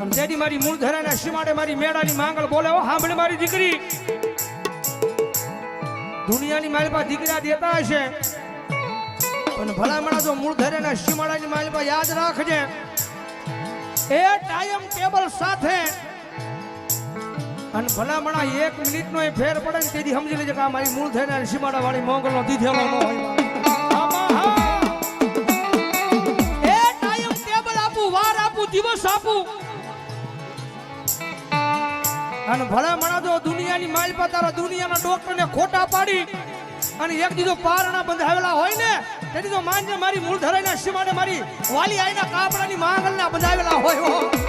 જેથી મારી મૂળ ધરાના સીમાડે મારી મેળાની માંગલ બોલે હો સાંભળે મારી દીકરી દુનિયાની માલપા દીકરા દેતા હશે પણ ભલામણા જો મૂળ ધરાના સીમાડાની માલપા યાદ રાખજે એ ટાઈમ ટેબલ સાથે અને ભલામણા 1 મિનિટનો એ ફેર પડે ને તેથી સમજી લેજે કે આ મારી મૂળ ધરાના સીમાડા વાળી મોંગલનો દીધેલો ન હોય એ ટાઈમ ટેબલ આપું વાર આપું દિવસ આપું અને ભલામણા જો દુનિયાની માલપા તારા દુનિયાના ડોક્ટરને ખોટા પાડી અને એક દીધો પારણા બંધાવેલા હોય ને તેથી તો માન્ય મારી મૂળ ધરાઈના સીમાડે મારી વાલી આઈના કાપડાની માંગલના બંધાવેલા હોય